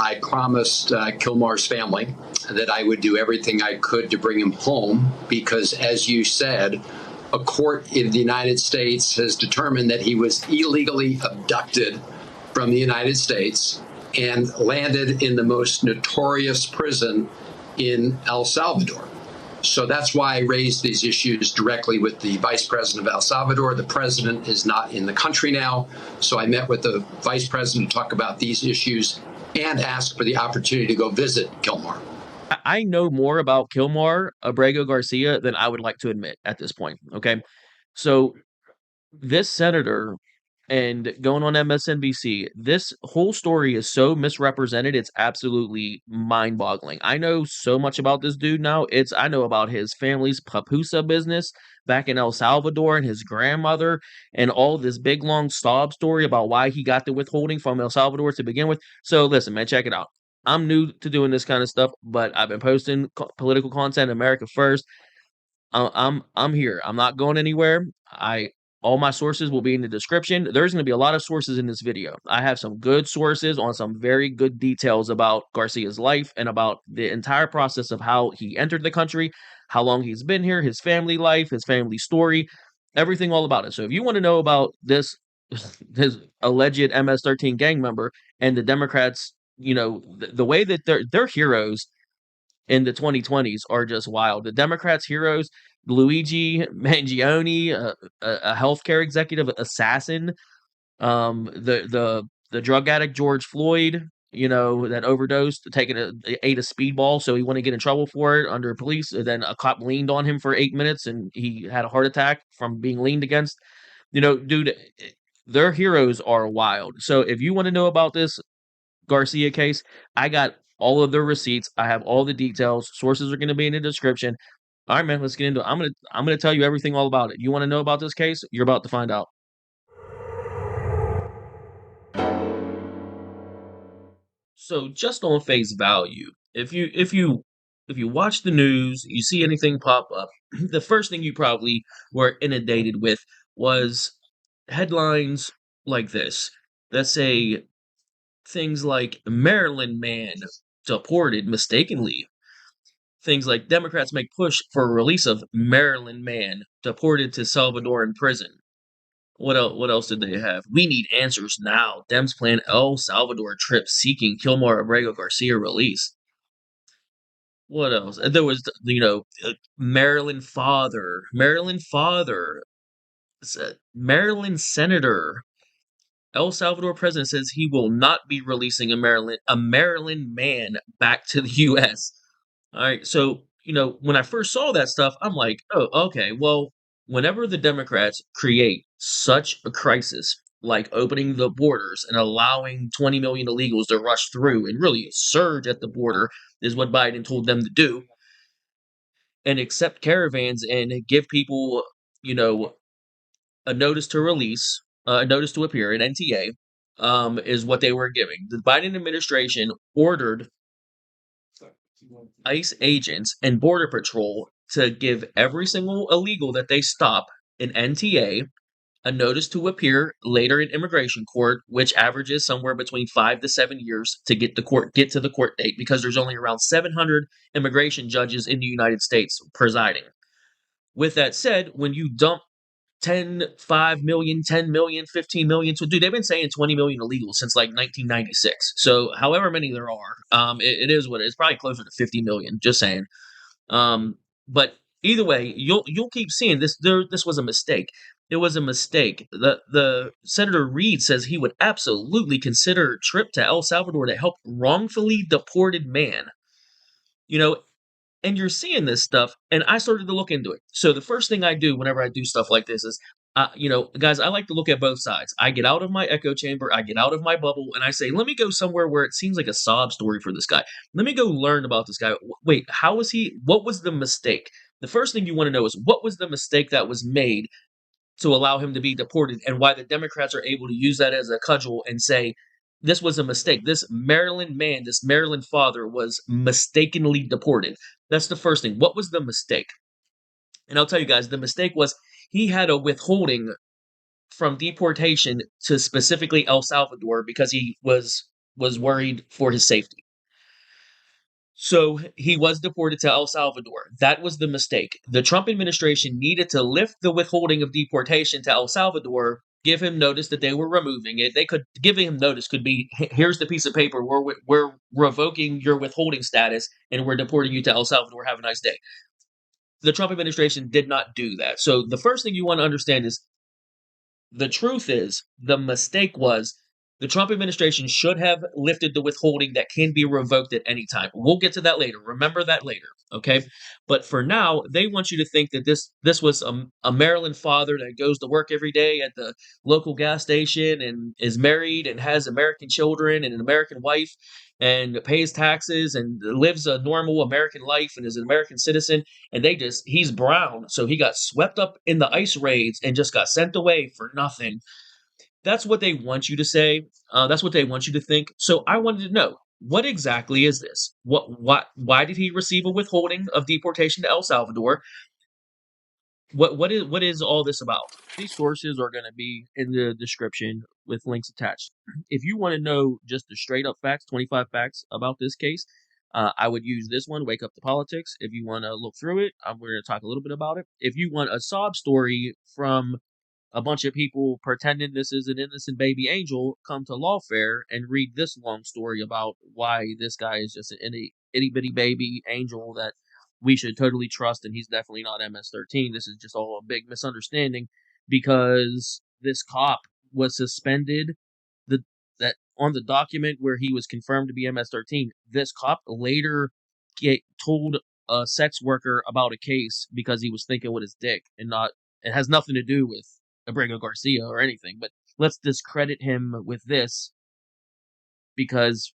I promised Kilmar's family that I would do everything I could to bring him home because, as you said, a court in the United States has determined that he was illegally abducted from the United States and landed in the most notorious prison in El Salvador. So that's why I raised these issues directly with the vice president of El Salvador. The president is not in the country now. So I met with the vice president to talk about these issues and ask for the opportunity to go visit Kilmar. I know more about Kilmar Abrego Garcia than I would like to admit at this point. Okay. So this senator and going on MSNBC, this whole story is so misrepresented. It's absolutely mind boggling. I know so much about this dude now. I know about his family's papusa business back in El Salvador and his grandmother and all this big long sob story about why he got the withholding from El Salvador to begin with. So listen, man, check it out. I'm new to doing this kind of stuff, but I've been posting political content, America First. I'm here. I'm not going anywhere. All my sources will be in the description. There's going to be a lot of sources in this video. I have some good sources on some very good details about Garcia's life and about the entire process of how he entered the country, how long he's been here, his family life, his family story, everything all about it. So if you want to know about this, his alleged MS-13 gang member and the Democrats, the way that they're heroes in the 2020s are just wild. The Democrats' heroes, Luigi Mangione, a healthcare executive assassin, the drug addict George Floyd, that overdosed, ate a speedball, so he wouldn't get in trouble for it under police. And then a cop leaned on him for 8 minutes, and he had a heart attack from being leaned against. Dude, their heroes are wild. So if you want to know about this Garcia case, I got all of their receipts. I have all the details. Sources are going to be in the description. All right, man, let's get into it. I'm gonna tell you everything all about it. You want to know about this case? You're about to find out. So, just on face value, if you watch the news, you see anything pop up, the first thing you probably were inundated with was headlines like this that say things like Maryland man deported mistakenly. Things like Democrats make push for release of Maryland man deported to Salvadoran prison. What else did they have? We need answers now. Dems plan El Salvador trip seeking Kilmar Abrego Garcia release. What else? There was, Maryland father, Maryland senator. El Salvador president says he will not be releasing a Maryland man back to the U.S. All right, so, when I first saw that stuff, I'm like, oh, okay, well, whenever the Democrats create such a crisis, like opening the borders and allowing 20 million illegals to rush through and really surge at the border, is what Biden told them to do, and accept caravans and give people, a notice to release, a notice to appear, an NTA, is what they were giving. The Biden administration ordered ICE agents and Border Patrol to give every single illegal that they stop an NTA, a notice to appear later in immigration court, which averages somewhere between 5 to 7 years to get to the court date, because there's only around 700 immigration judges in the United States presiding. With that said, when you dump 5 million, 10 million, 15 million. So, dude, they've been saying 20 million illegals since like 1996. So, however many there are, it is what it is. It's probably closer to 50 million. Just saying. But either way, you'll keep seeing this. This was a mistake. It was a mistake. The Senator Reid says he would absolutely consider a trip to El Salvador to help wrongfully deported man. And you're seeing this stuff, and I started to look into it. So the first thing I do whenever I do stuff like this is, guys, I like to look at both sides. I get out of my echo chamber, I get out of my bubble, and I say, let me go somewhere where it seems like a sob story for this guy. Let me go learn about this guy. Wait, what was the mistake? The first thing you want to know is, what was the mistake that was made to allow him to be deported, and why the Democrats are able to use that as a cudgel and say, this was a mistake. This Maryland man, this Maryland father was mistakenly deported. That's the first thing. What was the mistake? And I'll tell you guys, the mistake was he had a withholding from deportation to specifically El Salvador because he was was worried for his safety. So he was deported to El Salvador. That was the mistake. The Trump administration needed to lift the withholding of deportation to El Salvador, give him notice that they were removing it. They could giving him notice could be, here's the piece of paper, we're revoking your withholding status and we're deporting you to El Salvador. Have a nice day. The Trump administration did not do that. So the first thing you want to understand is the truth is the mistake was the Trump administration should have lifted the withholding that can be revoked at any time. We'll get to that later. Remember that later, okay? But for now, they want you to think that this was a Maryland father that goes to work every day at the local gas station and is married and has American children and an American wife and pays taxes and lives a normal American life and is an American citizen, and he's brown, so he got swept up in the ICE raids and just got sent away for nothing. That's what they want you to say. That's what they want you to think. So I wanted to know, what exactly is this? Why did he receive a withholding of deportation to El Salvador? What is all this about? These sources are going to be in the description with links attached. If you want to know just the straight up facts, 25 facts about this case, I would use this one, Wake Up to Politics. If you want to look through it, we're going to talk a little bit about it. If you want a sob story from a bunch of people pretending this is an innocent baby angel, come to Lawfare and read this long story about why this guy is just an itty bitty baby angel that we should totally trust, and he's definitely not MS-13. This is just all a big misunderstanding because this cop was suspended. That on the document where he was confirmed to be MS-13, this cop later told a sex worker about a case because he was thinking with his dick and not. It has nothing to do with Abrego Garcia or anything, but let's discredit him with this because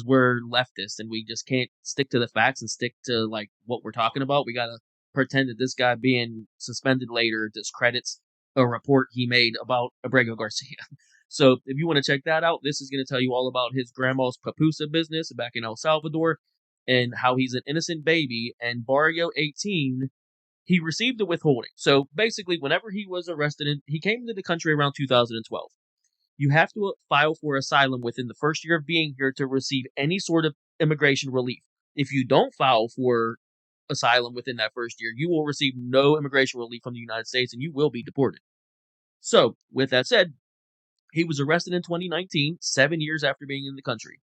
we're leftists and we just can't stick to the facts and stick to like what we're talking about. We gotta pretend that this guy being suspended later discredits a report he made about Abrego Garcia. So if you want to check that out, this is going to tell you all about his grandma's pupusa business back in El Salvador and how he's an innocent baby. And Barrio 18, he received a withholding. So basically, whenever he was arrested, he came into the country around 2012. You have to file for asylum within the first year of being here to receive any sort of immigration relief. If you don't file for asylum within that first year, you will receive no immigration relief from the United States and you will be deported. So, with that said, he was arrested in 2019, 7 years after being in the country.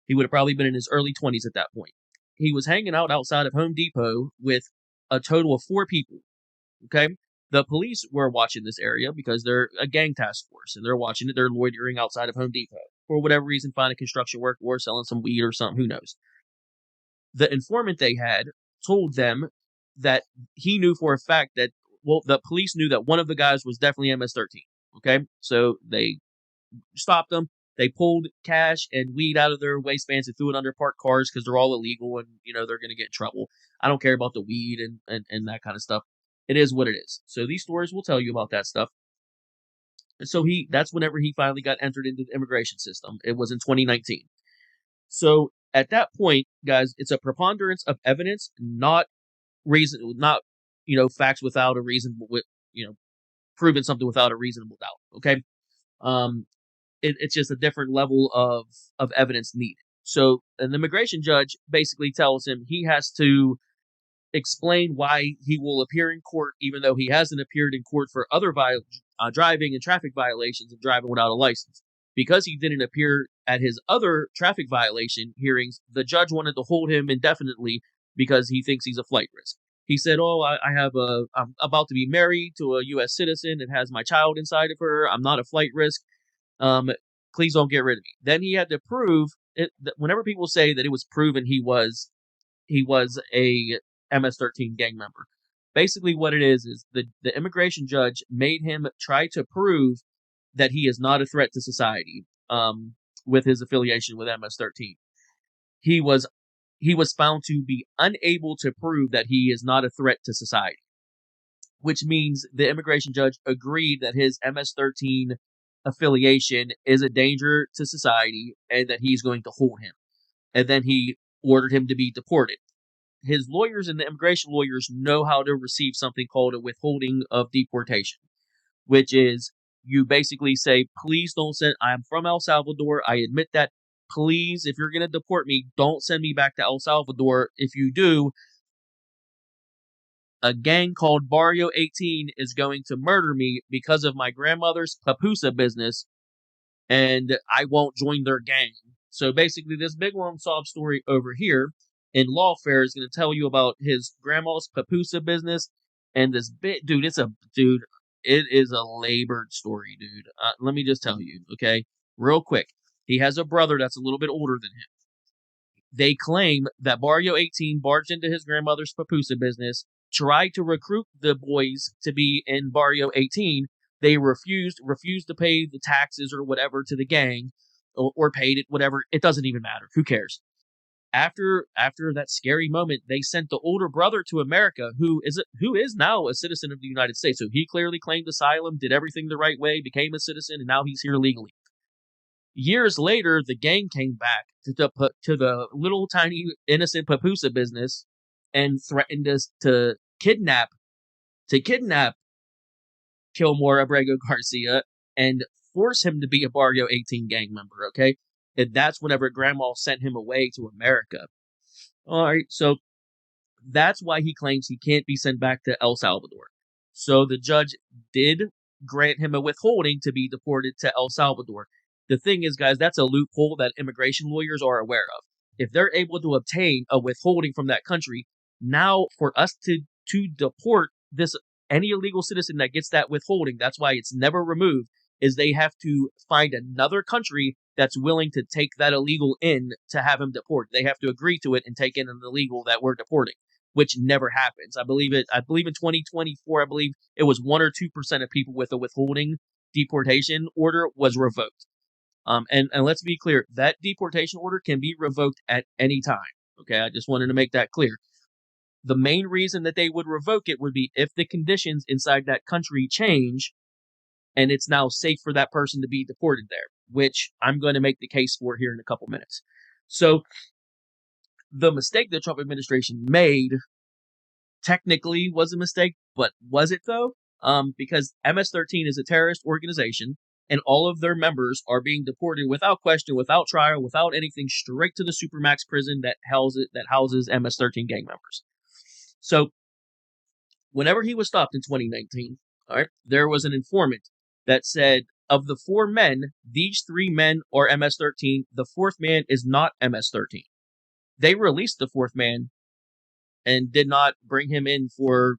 He would have probably been in his early 20s at that point. He was hanging out outside of Home Depot with a total of 4 people. Okay? The police were watching this area because they're a gang task force, and they're watching it. They're loitering outside of Home Depot for whatever reason, finding construction work or selling some weed or something. Who knows? The informant they had told them that he knew for a fact that, well, the police knew that one of the guys was definitely MS-13. Okay? So they stopped them. They pulled cash and weed out of their waistbands and threw it under parked cars because they're all illegal and, they're going to get in trouble. I don't care about the weed and that kind of stuff. It is what it is. So these stories will tell you about that stuff. And so that's whenever he finally got entered into the immigration system. It was in 2019. So at that point, guys, it's a preponderance of evidence, not facts without a reasonable, proving something without a reasonable doubt. Okay. It's just a different level of evidence needed. So an immigration judge basically tells him he has to explain why he will appear in court, even though he hasn't appeared in court for other driving and traffic violations and driving without a license. Because he didn't appear at his other traffic violation hearings, the judge wanted to hold him indefinitely because he thinks he's a flight risk. He said, I'm about to be married to a U.S. citizen and has my child inside of her. I'm not a flight risk. Please don't get rid of me. Then he had to prove it. Whenever people say that it was proven he was a MS-13 gang member, basically what it is the immigration judge made him try to prove that he is not a threat to society with his affiliation with MS-13. He was found to be unable to prove that he is not a threat to society, which means the immigration judge agreed that his MS-13 affiliation is a danger to society and that he's going to hold him. And then he ordered him to be deported. His lawyers and the immigration lawyers know how to receive something called a withholding of deportation, which is you basically say, please don't send, I'm from El Salvador. I admit that please, if you're going to deport me, don't send me back to El Salvador. If you do, a gang called Barrio 18 is going to murder me because of my grandmother's papusa business, and I won't join their gang. So basically, this big long sob story over here in Lawfare is going to tell you about his grandma's papusa business, and this bit, dude, it is a labored story, dude. Let me just tell you, okay, real quick. He has a brother that's a little bit older than him. They claim that Barrio 18 barged into his grandmother's papusa business, tried to recruit the boys to be in Barrio 18. They refused to pay the taxes or whatever to the gang, or paid it, whatever. It doesn't even matter. Who cares? After that scary moment, they sent the older brother to America, who is now a citizen of the United States. So he clearly claimed asylum, did everything the right way, became a citizen, and now he's here legally. Years later, the gang came back to the little tiny innocent papusa business and threatened us to kidnap Kilmar Abrego Garcia and force him to be a Barrio 18 gang member. Okay, and that's whenever Grandma sent him away to America. All right, so that's why he claims he can't be sent back to El Salvador. So the judge did grant him a withholding to be deported to El Salvador. The thing is, guys, that's a loophole that immigration lawyers are aware of. If they're able to obtain a withholding from that country, now for us to deport any illegal citizen that gets that withholding, that's why it's never removed, is they have to find another country that's willing to take that illegal in to have him deported. They have to agree to it and take in an illegal that we're deporting, which never happens. I believe in 2024, I believe it was 1 or 2% of people with a withholding deportation order was revoked. And let's be clear, that deportation order can be revoked at any time. Okay, I just wanted to make that clear. The main reason that they would revoke it would be if the conditions inside that country change and it's now safe for that person to be deported there, which I'm going to make the case for here in a couple minutes. So the mistake the Trump administration made technically was a mistake, but was it though? Because MS-13 is a terrorist organization, and all of their members are being deported without question, without trial, without anything, straight to the Supermax prison that houses MS-13 gang members. So whenever he was stopped in 2019, all right, there was an informant that said, of the 4 men, these 3 men are MS-13. The 4th man is not MS-13. They released the 4th man and did not bring him in for,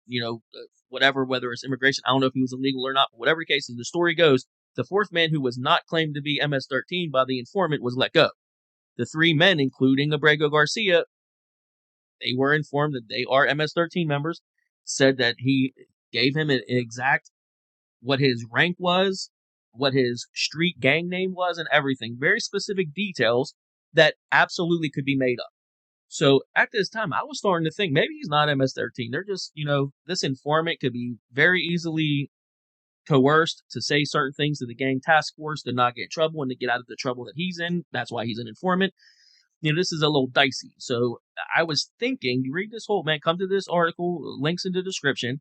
whatever, whether it's immigration. I don't know if he was illegal or not, but whatever the case is, the story goes, the 4th man who was not claimed to be MS-13 by the informant was let go. The 3 men, including Abrego Garcia, they were informed that they are MS-13 members, said that he gave him an exact what his rank was, what his street gang name was, and everything. Very specific details that absolutely could be made up. So at this time, I was starting to think maybe he's not MS-13. They're just, this informant could be very easily coerced to say certain things to the gang task force to not get in trouble and to get out of the trouble that he's in. That's why he's an informant. This is a little dicey. So I was thinking, you read this whole, man, come to this article, links in the description.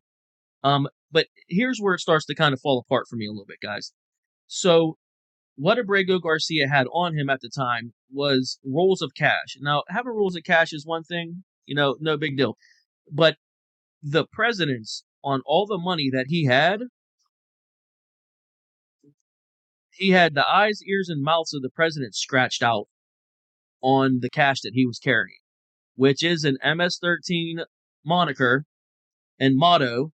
But here's where it starts to kind of fall apart for me a little bit, guys. So what Abrego Garcia had on him at the time was rolls of cash. Now, having rolls of cash is one thing, no big deal. But the president's on all the money that he had the eyes, ears, and mouths of the president scratched out on the cash that he was carrying, which is an MS-13 moniker and motto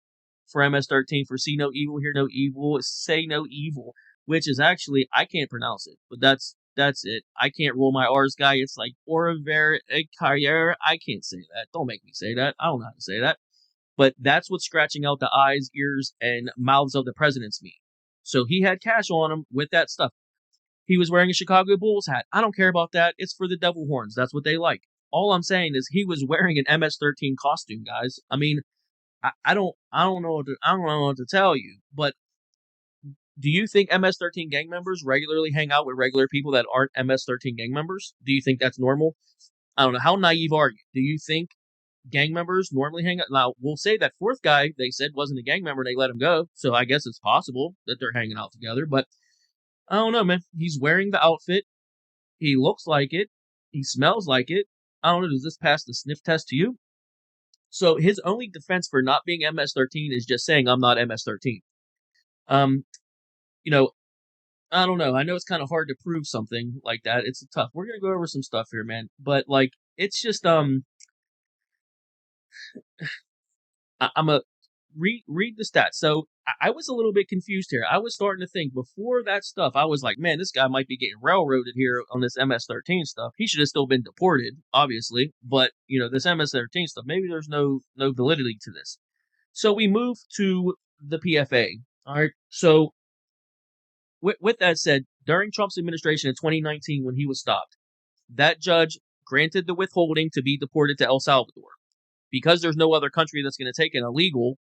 for MS-13 for see no evil, hear no evil, say no evil, which is actually, I can't pronounce it, but that's it. I can't roll my R's, guy. It's like Oriver Carriere. I can't say that. Don't make me say that. I don't know how to say that. But that's what scratching out the eyes, ears, and mouths of the presidents mean. So he had cash on him with that stuff. He was wearing a Chicago Bulls hat. I don't care about that. It's for the devil horns. That's what they like. All I'm saying is he was wearing an MS-13 costume, guys. I mean, I don't know what to tell you, but do you think MS-13 gang members regularly hang out with regular people that aren't MS-13 gang members? Do you think that's normal? I don't know. How naive are you? Do you think gang members normally hang out? Now, we'll say that 4th guy they said wasn't a gang member. They let him go. So I guess it's possible that they're hanging out together. But I don't know, man. He's wearing the outfit. He looks like it. He smells like it. I don't know, does this pass the sniff test to you? So his only defense for not being MS-13 is just saying, I'm not MS-13. Um, you know, I don't know. I know it's kind of hard to prove something like that. It's tough. We're gonna go over some stuff here, man. But like, it's just I'm a read the stats. So I was a little bit confused here. I was starting to think before that stuff. I was like, man, this guy might be getting railroaded here on this MS-13 stuff. He should have still been deported, obviously. But this MS-13 stuff, maybe there's no validity to this. So we move to the PFA. All right. So with that said, during Trump's administration in 2019, when he was stopped, that judge granted the withholding to be deported to El Salvador. Because there's no other country that's going to take an illegal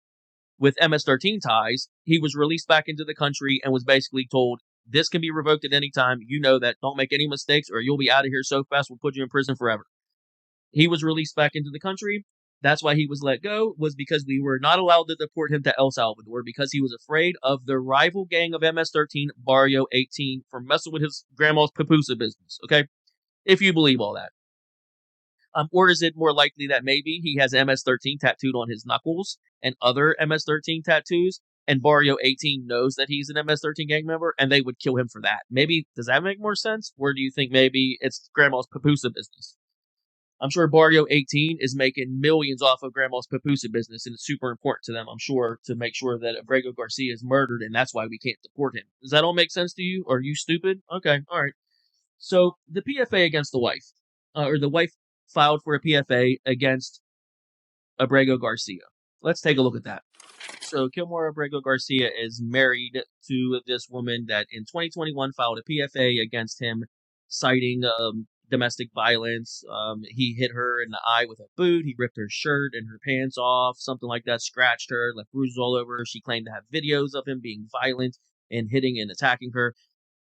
with MS-13 ties, he was released back into the country and was basically told, this can be revoked at any time. You know that. Don't make any mistakes or you'll be out of here so fast we'll put you in prison forever. He was released back into the country. That's why he was let go, was because we were not allowed to deport him to El Salvador because he was afraid of the rival gang of MS-13, Barrio 18, for messing with his grandma's pupusa business, okay? If you believe all that. Or is it more likely that maybe he has MS-13 tattooed on his knuckles and other MS-13 tattoos, and Barrio 18 knows that he's an MS-13 gang member, and they would kill him for that? Maybe, does that make more sense? Or do you think maybe it's grandma's pupusa business? I'm sure Barrio 18 is making millions off of grandma's pupusa business, and it's super important to them, I'm sure, to make sure that Abrego Garcia is murdered, and that's why we can't deport him. Does that all make sense to you? Are you stupid? Okay, all right. So the PFA against the wife, or the wife filed for a PFA against Abrego Garcia. Let's take a look at that. So Kilmar Abrego Garcia is married to this woman that in 2021 filed a PFA against him, citing domestic violence. He hit her in the eye with a boot. He ripped her shirt and her pants off, something like that, scratched her, left bruises all over her. She claimed to have videos of him being violent and hitting and attacking her.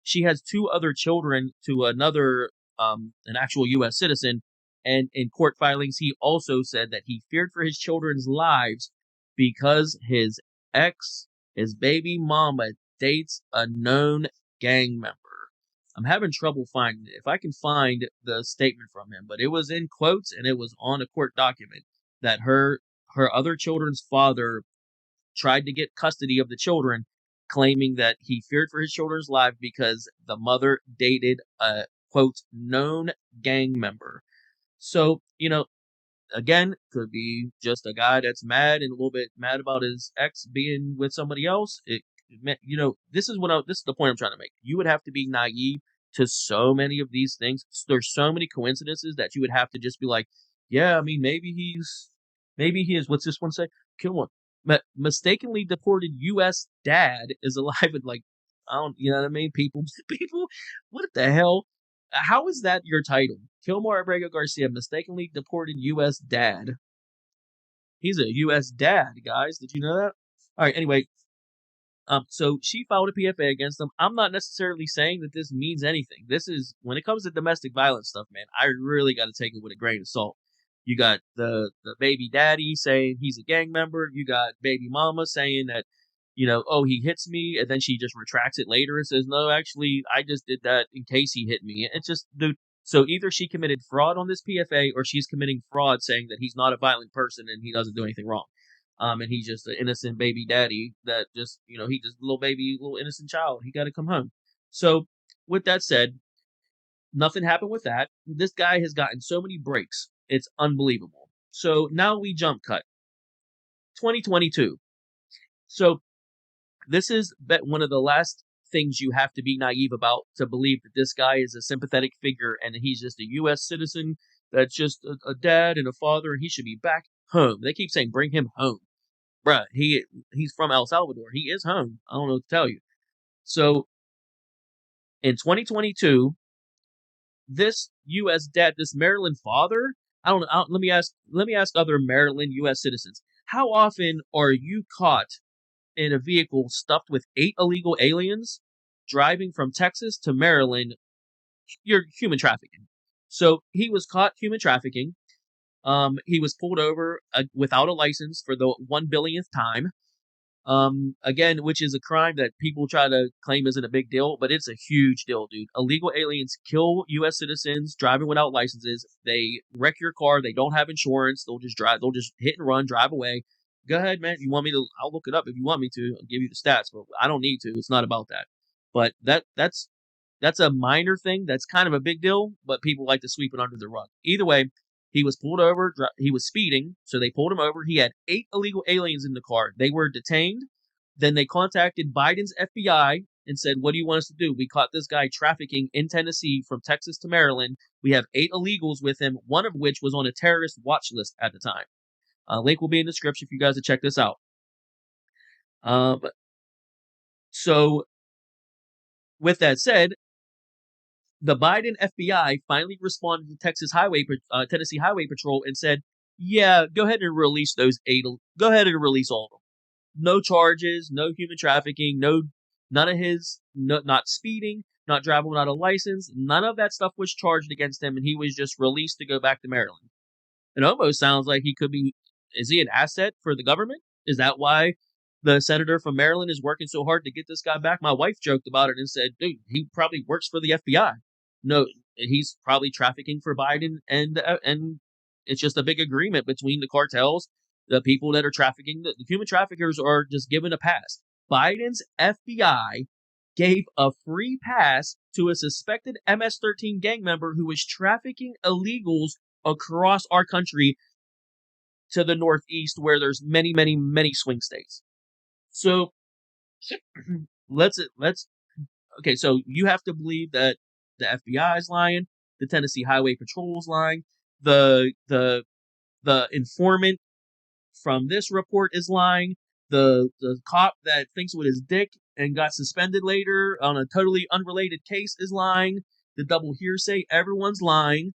She has 2 other children to another, an actual U.S. citizen. And in court filings, he also said that he feared for his children's lives because his ex, his baby mama, dates a known gang member. I'm having trouble finding it. If I can find the statement from him, but it was in quotes and it was on a court document that her other children's father tried to get custody of the children, claiming that he feared for his children's life because the mother dated a, quote, known gang member. So, again, could be just a guy that's mad and a little bit mad about his ex being with somebody else. This is the point I'm trying to make. You would have to be naive to so many of these things. There's so many coincidences that you would have to just be like, yeah, I mean, maybe he is, what's this one say? Kill one. Mistakenly deported U.S. dad is alive and like, I don't, you know what I mean? People, what the hell? How is that your title? Kilmar Abrego Garcia, mistakenly deported U.S. dad. He's a U.S. dad, guys. Did you know that? All right. Anyway, so she filed a PFA against him. I'm not necessarily saying that this means anything. This is, when it comes to domestic violence stuff, man, I really got to take it with a grain of salt. You got the baby daddy saying he's a gang member. You got baby mama saying that, oh, he hits me, and then she just retracts it later and says, no, actually, I just did that in case he hit me. It's just, dude. So either she committed fraud on this PFA, or she's committing fraud saying that he's not a violent person and he doesn't do anything wrong. And he's just an innocent baby daddy that just, he just little innocent child. He got to come home. So with that said, nothing happened with that. This guy has gotten so many breaks. It's unbelievable. So now we jump cut. 2022. So this is one of the last things you have to be naive about to believe that this guy is a sympathetic figure and he's just a U.S. citizen that's just a dad and a father and he should be back home. They keep saying, bring him home. Bruh, he's from El Salvador. He is home. I don't know what to tell you. So in 2022, this U.S. dad, this Maryland father, I don't know. Let me ask other Maryland U.S. citizens. How often are you caught in a vehicle stuffed with 8 illegal aliens driving from Texas to Maryland? You're human trafficking. So he was caught human trafficking. He was pulled over without a license for the 1 billionth time. Again, which is a crime that people try to claim isn't a big deal, but it's a huge deal, dude. Illegal aliens kill U.S. citizens driving without licenses. They wreck your car. They don't have insurance. They'll just drive. They'll just hit and run, drive away. Go ahead, man. If you want me to, I'll look it up. If you want me to, I'll give you the stats, but I don't need to. It's not about that. But that's a minor thing. That's kind of a big deal, but people like to sweep it under the rug. Either way, he was pulled over. He was speeding, so they pulled him over. He had 8 illegal aliens in the car. They were detained. Then they contacted Biden's FBI and said, what do you want us to do? We caught this guy trafficking in Tennessee from Texas to Maryland. We have 8 illegals with him, one of which was on a terrorist watch list at the time. Link will be in the description for you guys to check this out. So, with that said, the Biden FBI finally responded to Tennessee Highway Patrol and said, yeah, go ahead and release those 8. Go ahead and release all of them. No charges, no human trafficking, none of his, not speeding, not driving without a license. None of that stuff was charged against him, and he was just released to go back to Maryland. It almost sounds like he could be, is he an asset for the government? Is that why the senator from Maryland is working so hard to get this guy back? My wife joked about it and said, dude, he probably works for the FBI. No, he's probably trafficking for Biden, and it's just a big agreement between the cartels, the people that are trafficking. The human traffickers are just given a pass. Biden's FBI gave a free pass to a suspected MS-13 gang member who was trafficking illegals across our country to the northeast, where there's many, many, many swing states. So okay, so you have to believe that the FBI is lying, the Tennessee Highway Patrol is lying, the informant from this report is lying, the cop that thinks with his dick and got suspended later on a totally unrelated case is lying, the double hearsay, everyone's lying.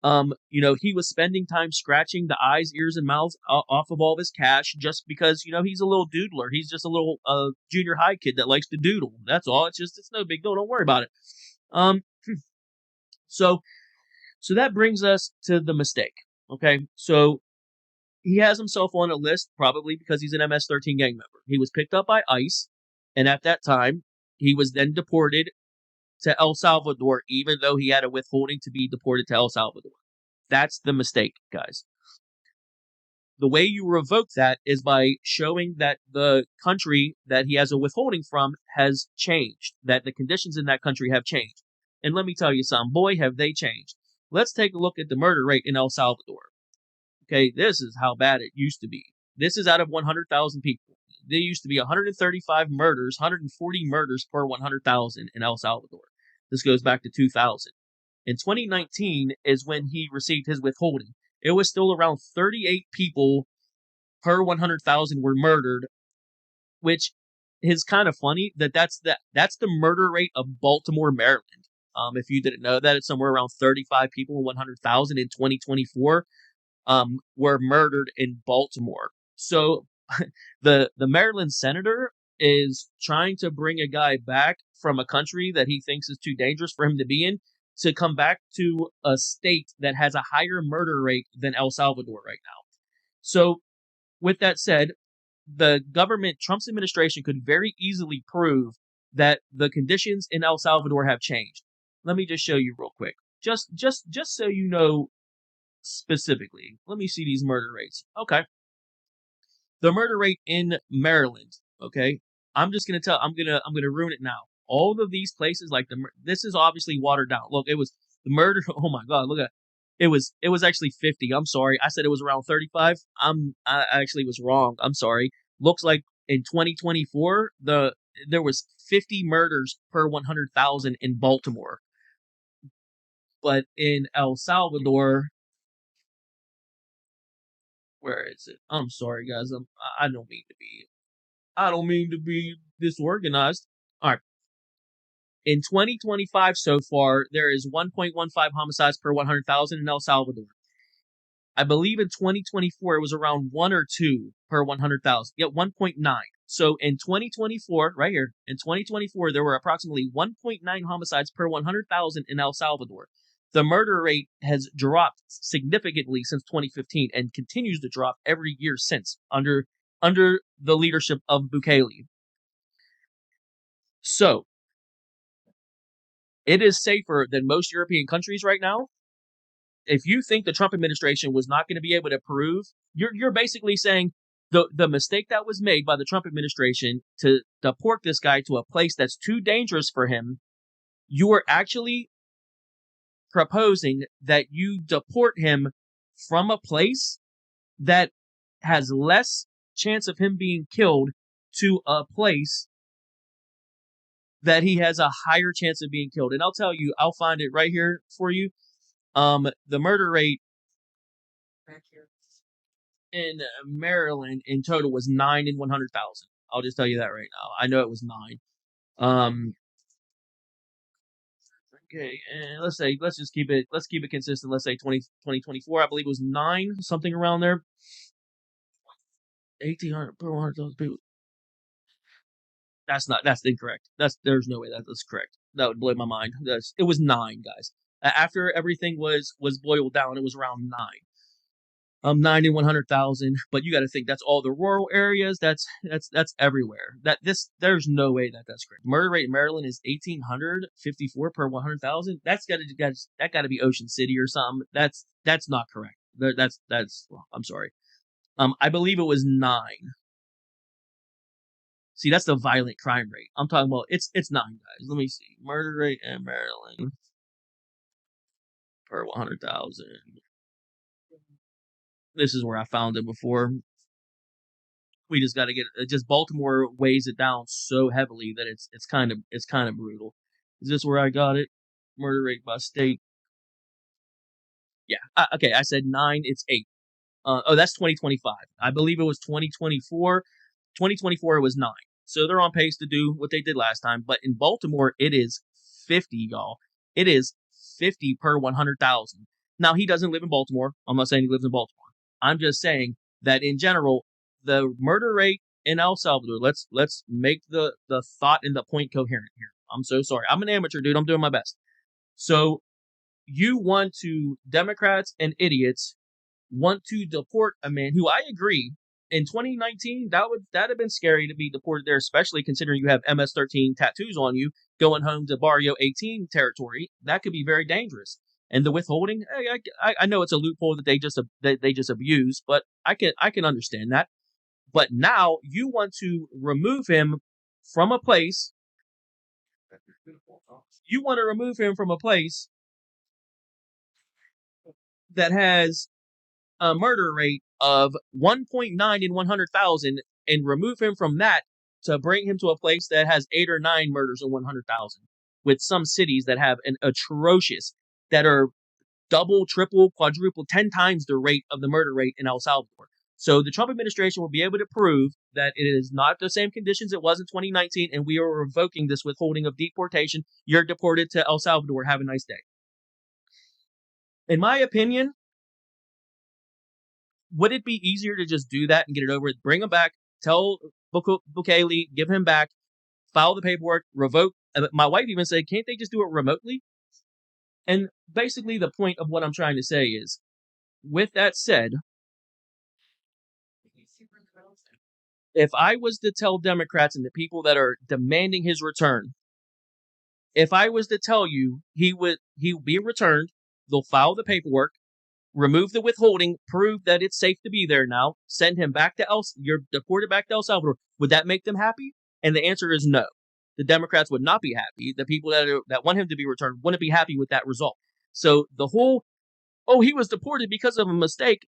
He was spending time scratching the eyes, ears, and mouths off of all of his cash just because, he's a little doodler. He's just a little junior high kid that likes to doodle. That's all. It's no big deal. Don't worry about it. So that brings us to the mistake. Okay. So he has himself on a list probably because he's an MS-13 gang member. He was picked up by ICE, and at that time, he was then deported to El Salvador, even though he had a withholding to be deported to El Salvador. That's the mistake, guys. The way you revoke that is by showing that the country that he has a withholding from has changed, that the conditions in that country have changed. And let me tell you something, boy, have they changed. Let's take a look at the murder rate in El Salvador. Okay, this is how bad it used to be. This is out of 100,000 people. There used to be 135 murders, 140 murders per 100,000 in El Salvador. This goes back to 2000. In 2019 is when he received his withholding. It was still around 38 people per 100,000 were murdered, which is kind of funny that's the murder rate of Baltimore, Maryland. If you didn't know that, it's somewhere around 35 people in 100,000 in 2024 were murdered in Baltimore. So the Maryland senator is trying to bring a guy back from a country that he thinks is too dangerous for him to be in to come back to a state that has a higher murder rate than El Salvador right now. So with that said, the government, Trump's administration, could very easily prove that the conditions in El Salvador have changed. Let me just show you real quick. Just so you know specifically. Let me see these murder rates. Okay. The murder rate in Maryland, okay? I'm gonna ruin it now. All of these places, like this is obviously watered down. Look, it was the murder. Oh my God, look at it was actually 50. I'm sorry. I said it was around 35. I actually was wrong. I'm sorry. Looks like in 2024, there was 50 murders per 100,000 in Baltimore. But in El Salvador, where is it? I'm sorry, guys. I don't mean to be disorganized. All right. In 2025 so far, there is 1.15 homicides per 100,000 in El Salvador. I believe in 2024 it was around 1 or 2 per 100,000. Yeah, 1.9. So in 2024, right here, in 2024, there were approximately 1.9 homicides per 100,000 in El Salvador. The murder rate has dropped significantly since 2015 and continues to drop every year since under under the leadership of Bukele. So, it is safer than most European countries right now. If you think the Trump administration was not going to be able to prove, you're basically saying the mistake that was made by the Trump administration to deport this guy to a place that's too dangerous for him, you are actually proposing that you deport him from a place that has less chance of him being killed to a place that he has a higher chance of being killed. And I'll tell you, I'll find it right here for you. The murder rate in Maryland in total was 9 in 100,000. I'll just tell you that right now. I know it was 9. Okay, and let's just keep it consistent. Let's say 2024, I believe it was 9, something around there. 1,800 per 100,000 people. That's incorrect. There's no way that's correct. That would blow my mind. It was 9, guys. After everything was boiled down, it was around 9. 9 in 100,000, but you got to think that's all the rural areas. That's everywhere. There's no way that's correct. Murder rate in Maryland is 1,854 per 100,000. That got to be Ocean City or something. That's not correct. That's I'm sorry. I believe it was 9. See, that's the violent crime rate. I'm talking about it's 9, guys. Let me see. Murder rate in Maryland per 100,000. This is where I found it before. We just got to get just Baltimore weighs it down so heavily that it's kind of brutal. Is this where I got it? Murder rate by state. Yeah. Okay. I said 9. It's 8. That's 2025. I believe it was 2024. 2024 it was 9. So they're on pace to do what they did last time. But in Baltimore, it is 50, y'all. It is 50 per 100,000. Now he doesn't live in Baltimore. I'm not saying he lives in Baltimore. I'm just saying that in general, the murder rate in El Salvador, let's make the thought and the point coherent here. I'm so sorry. I'm an amateur, dude. I'm doing my best. So you want to, Democrats and idiots want to deport a man who I agree in 2019, that'd have been scary to be deported there, especially considering you have MS-13 tattoos on you going home to Barrio 18 territory. That could be very dangerous. And the withholding, I know it's a loophole that they just abuse, but I can understand that. But now you want to remove him from a place. You want to remove him from a place that has a murder rate of 1.9 in 100,000 and remove him from that to bring him to a place that has 8 or 9 murders in 100,000, with some cities that have an atrocious, that are double, triple, quadruple, 10 times the rate of the murder rate in El Salvador. So the Trump administration will be able to prove that it is not the same conditions it was in 2019, and we are revoking this withholding of deportation. You're deported to El Salvador. Have a nice day. In my opinion, would it be easier to just do that and get it over with? Bring him back, tell Bukele, give him back, file the paperwork, revoke. My wife even said, can't they just do it remotely? And basically the point of what I'm trying to say is, with that said, if I was to tell Democrats and the people that are demanding his return, if I was to tell you he will be returned, they'll file the paperwork, remove the withholding, prove that it's safe to be there now, send him back to you're deported back to El Salvador, would that make them happy? And the answer is no. The Democrats would not be happy. The people that want him to be returned wouldn't be happy with that result. So the whole, he was deported because of a mistake,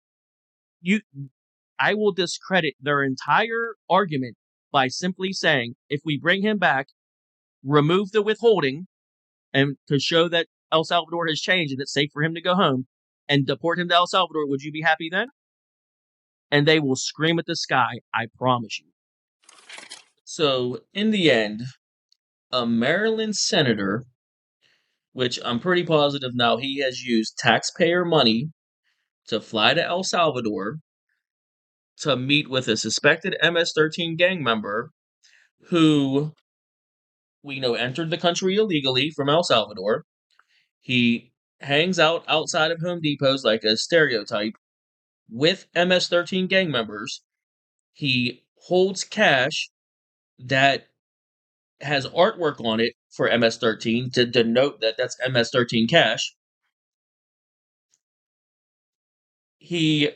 I will discredit their entire argument by simply saying, if we bring him back, remove the withholding, and to show that El Salvador has changed and it's safe for him to go home, and deport him to El Salvador, would you be happy then? And they will scream at the sky, I promise you. So, in the end, a Maryland senator, which I'm pretty positive now he has used taxpayer money to fly to El Salvador to meet with a suspected MS-13 gang member who we know entered the country illegally from El Salvador. He hangs out outside of Home Depots like a stereotype with MS-13 gang members He holds cash that has artwork on it for MS-13 to denote that that's MS-13 cash. He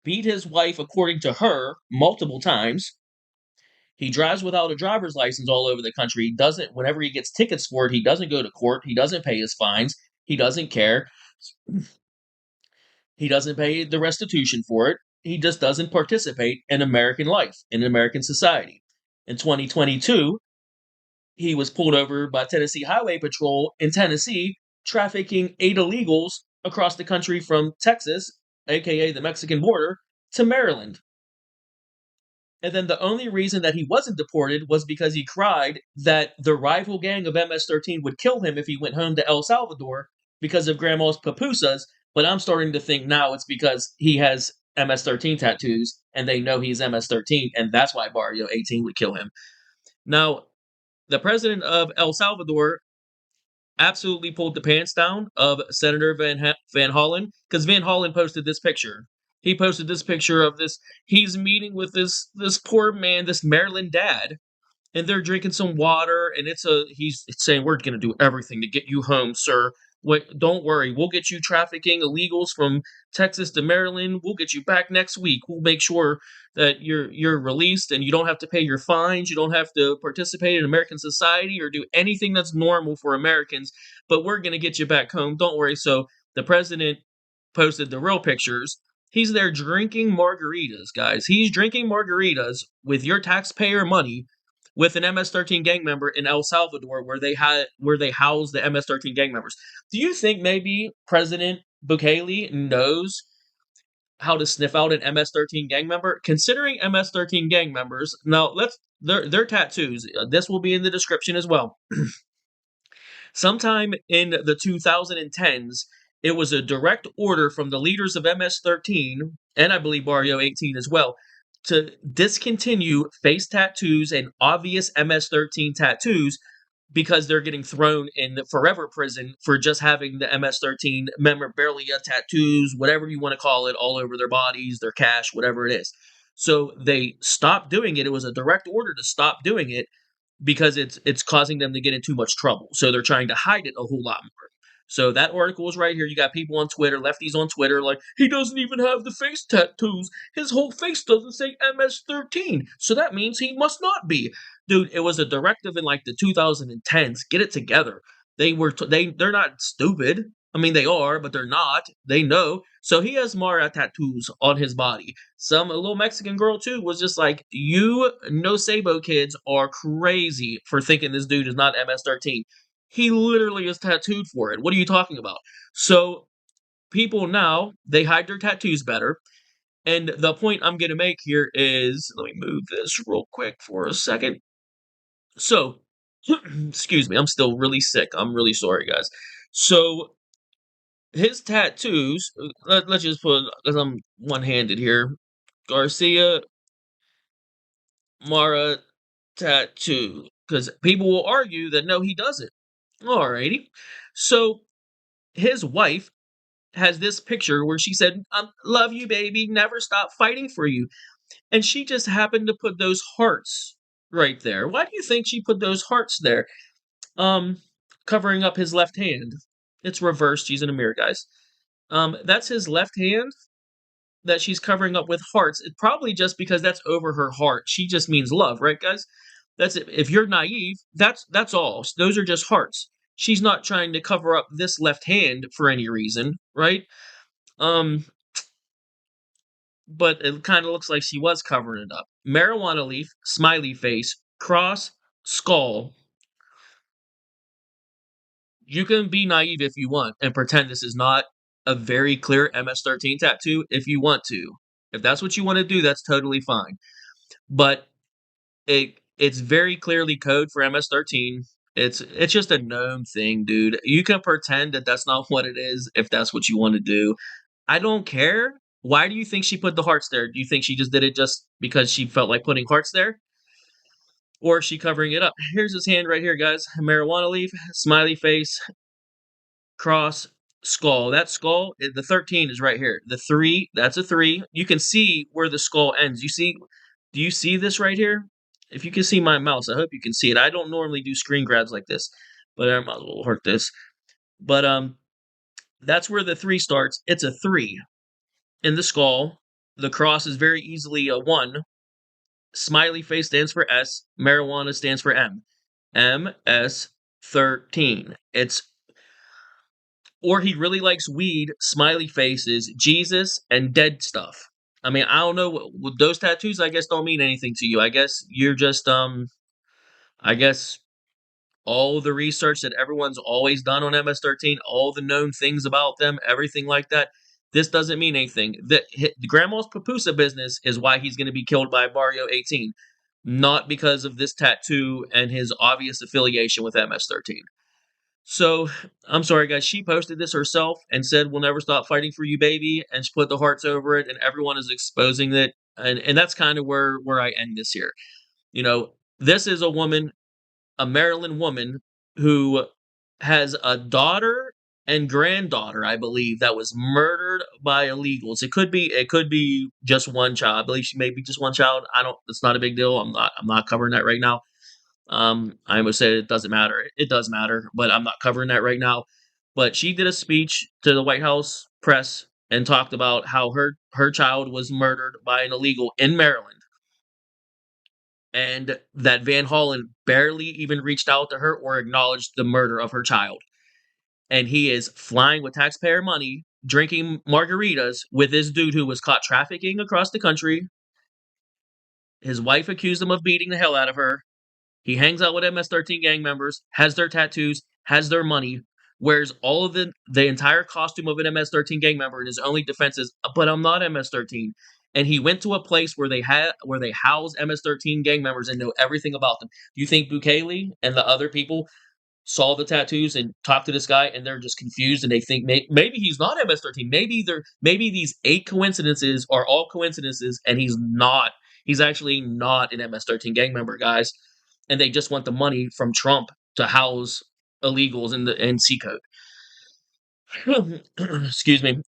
beat his wife, according to her, multiple times. He drives without a driver's license all over the country. He doesn't, whenever he gets tickets for it, he doesn't go to court. He doesn't pay his fines. He doesn't care. He doesn't pay the restitution for it. He just doesn't participate in American life, in American society. In 2022, he was pulled over by Tennessee Highway Patrol in Tennessee, trafficking 8 illegals across the country from Texas, aka the Mexican border, to Maryland. And then the only reason that he wasn't deported was because he cried that the rival gang of MS-13 would kill him if he went home to El Salvador because of grandma's pupusas. But I'm starting to think now it's because he has MS-13 tattoos and they know he's MS-13, and that's why Barrio 18 would kill him. Now, the president of El Salvador absolutely pulled the pants down of Senator Van Hollen, because Van Hollen posted this picture. He posted this picture of this. He's meeting with this poor man, this Maryland dad, and they're drinking some water, and he's saying, "We're going to do everything to get you home, sir. Don't worry, we'll get you trafficking illegals from Texas to Maryland. We'll get you back next week. We'll make sure that you're released and you don't have to pay your fines. You don't have to participate in American society or do anything that's normal for Americans. But we're going to get you back home. Don't worry." So the president posted the real pictures. He's there drinking margaritas, guys. He's drinking margaritas with your taxpayer money with an MS-13 gang member in El Salvador, where they house the MS-13 gang members. Do you think maybe President Bukele knows how to sniff out an MS-13 gang member? Considering MS-13 gang members, now their tattoos. This will be in the description as well. Sometime in the 2010s, it was a direct order from the leaders of MS-13, and I believe Barrio 18 as well, to discontinue face tattoos and obvious MS-13 tattoos because they're getting thrown in the forever prison for just having the MS-13 memorabilia, tattoos, whatever you want to call it, all over their bodies, their cash, whatever it is. So they stopped doing it. It was a direct order to stop doing it because it's causing them to get in too much trouble. So they're trying to hide it a whole lot more. So that article is right here. You got people on Twitter, lefties on Twitter, like, he doesn't even have the face tattoos. His whole face doesn't say MS-13. So that means he must not be. Dude, it was a directive in like the 2010s. Get it together. They're not stupid. I mean, they are, but they're not. They know. So he has Mara tattoos on his body. A little Mexican girl too was just like, you no Sabo kids are crazy for thinking this dude is not MS-13. He literally is tattooed for it. What are you talking about? So people now, they hide their tattoos better. And the point I'm going to make here is, let me move this real quick for a second. So, excuse me, I'm still really sick. I'm really sorry, guys. So his tattoos, let's just put, because I'm one-handed here, Garcia Mara tattoo, because people will argue that no, he doesn't. Alrighty. So his wife has this picture where she said, "Love you, baby, never stop fighting for you." And she just happened to put those hearts right there. Why do you think she put those hearts there? Covering up his left hand. It's reversed. She's in a mirror, guys. That's his left hand that she's covering up with hearts. It's probably just because that's over her heart. She just means love, right, guys? That's it. If you're naive, that's all. Those are just hearts. She's not trying to cover up this left hand for any reason, right? But it kind of looks like she was covering it up. Marijuana leaf, smiley face, cross, skull. You can be naive if you want and pretend this is not a very clear MS-13 tattoo if you want to. If that's what you want to do, that's totally fine. But it's very clearly code for MS-13. It's just a known thing, dude. You can pretend that that's not what it is if that's what you want to do. I don't care. Why do you think she put the hearts there? Do you think she just did it just because she felt like putting hearts there? Or is she covering it up? Here's his hand right here, guys. Marijuana leaf, smiley face, cross, skull. That skull, the 13 is right here. The 3, that's a 3. You can see where the skull ends. Do you see this right here? If you can see my mouse, I hope you can see it. I don't normally do screen grabs like this, but I might as well hurt this. But that's where the 3 starts. It's a 3 in the skull. The cross is very easily a 1. Smiley face stands for S. Marijuana stands for M. MS-13. It's or he really likes weed, smiley faces, Jesus, and dead stuff. I mean, I don't know what those tattoos. I guess don't mean anything to you. I guess you're just I guess all the research that everyone's always done on MS-13, all the known things about them, everything like that. This doesn't mean anything. The grandma's pupusa business is why he's going to be killed by Barrio 18, not because of this tattoo and his obvious affiliation with MS-13. So, I'm sorry, guys. She posted this herself and said, "We'll never stop fighting for you, baby." And she put the hearts over it, and everyone is exposing it. And that's kind of where I end this here. You know, this is a woman, a Maryland woman, who has a daughter and granddaughter, I believe, that was murdered by illegals. It could be just one child. I believe she may be just one child. I don't. It's not a big deal. I'm not covering that right now. I almost said it doesn't matter. It does matter, but I'm not covering that right now. But she did a speech to the White House press and talked about how her child was murdered by an illegal in Maryland, and that Van Hollen barely even reached out to her or acknowledged the murder of her child. And he is flying with taxpayer money, drinking margaritas with this dude who was caught trafficking across the country. His wife accused him of beating the hell out of her. He hangs out with MS-13 gang members, has their tattoos, has their money, wears all of the entire costume of an MS-13 gang member, and his only defense is, "But I'm not MS-13." And he went to a place where they house MS-13 gang members and know everything about them. Do you think Bukele and the other people saw the tattoos and talked to this guy and they're just confused and they think maybe he's not MS-13. Maybe these 8 coincidences are all coincidences and he's not. He's actually not an MS-13 gang member, guys. And they just want the money from Trump to house illegals in C code. Excuse me.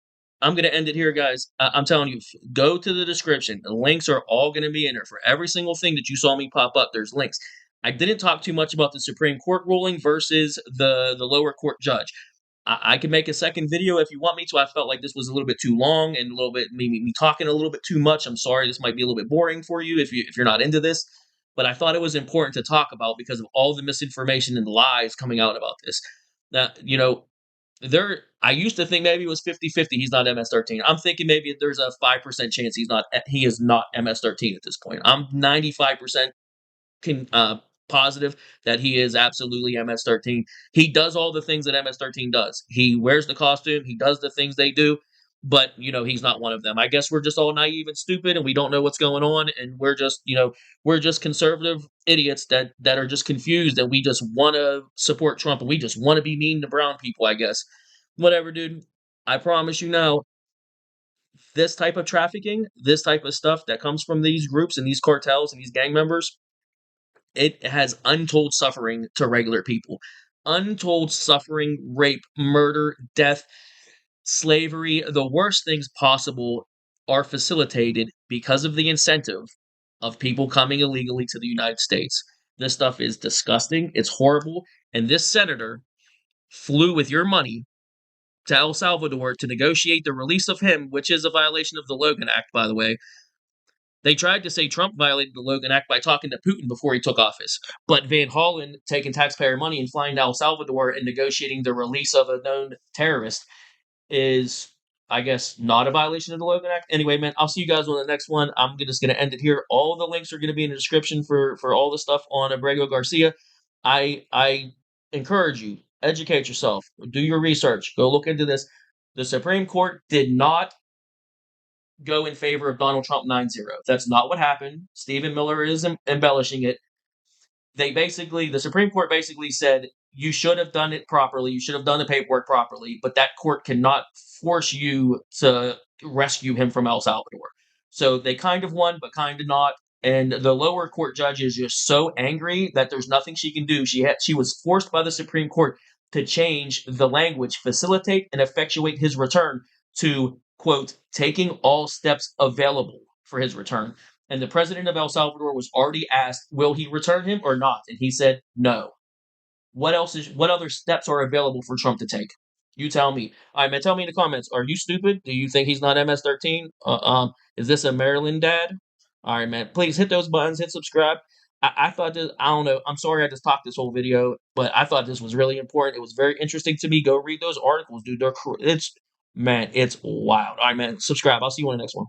I'm gonna end it here, guys. I'm telling you, go to the description. The links are all gonna be in there for every single thing that you saw me pop up. There's links. I didn't talk too much about the Supreme Court ruling versus the lower court judge. I can make a second video if you want me to. I felt like this was a little bit too long and a little bit me talking a little bit too much. I'm sorry, this might be a little bit boring for you if you're not into this, but I thought it was important to talk about because of all the misinformation and lies coming out about this. Now, there I used to think maybe it was 50-50 he's not MS-13. I'm thinking maybe there's a 5% chance he is not MS-13 at this point. I'm 95% positive that he is absolutely MS-13. He does all the things that MS-13 does. He wears the costume, he does the things they do, but he's not one of them. I guess we're just all naive and stupid and we don't know what's going on, and we're just conservative idiots that are just confused and we just want to support Trump and we just want to be mean to brown people, I guess. Whatever, dude. I promise you now, this type of trafficking, this type of stuff that comes from these groups and these cartels and these gang members, it has untold suffering to regular people. Untold suffering, rape, murder, death, slavery, the worst things possible are facilitated because of the incentive of people coming illegally to the United States. This stuff is disgusting. It's horrible. And this senator flew with your money to El Salvador to negotiate the release of him, which is a violation of the Logan Act, by the way. They tried to say Trump violated the Logan Act by talking to Putin before he took office. But Van Hollen taking taxpayer money and flying to El Salvador and negotiating the release of a known terrorist is, I guess, not a violation of the Logan Act. Anyway, man, I'll see you guys on the next one. I'm just going to end it here. All the links are going to be in the description for all the stuff on Abrego Garcia. I encourage you, educate yourself, do your research, go look into this. The Supreme Court did not go in favor of Donald Trump 9-0. That's not what happened. Stephen Miller is embellishing it. The Supreme Court basically said, you should have done it properly. You should have done the paperwork properly, but that court cannot force you to rescue him from El Salvador. So they kind of won, but kind of not. And the lower court judge is just so angry that there's nothing she can do. She was forced by the Supreme Court to change the language, facilitate and effectuate his return to, quote, taking all steps available for his return. And the president of El Salvador was already asked, will he return him or not? And he said, no. What other steps are available for Trump to take? You tell me. All right, man, tell me in the comments. Are you stupid? Do you think he's not MS-13? Is this a Maryland dad? All right, man. Please hit those buttons, hit subscribe. I thought this, I don't know. I'm sorry I just talked this whole video, but I thought this was really important. It was very interesting to me. Go read those articles, dude. It's wild. All right, man. Subscribe. I'll see you on the next one.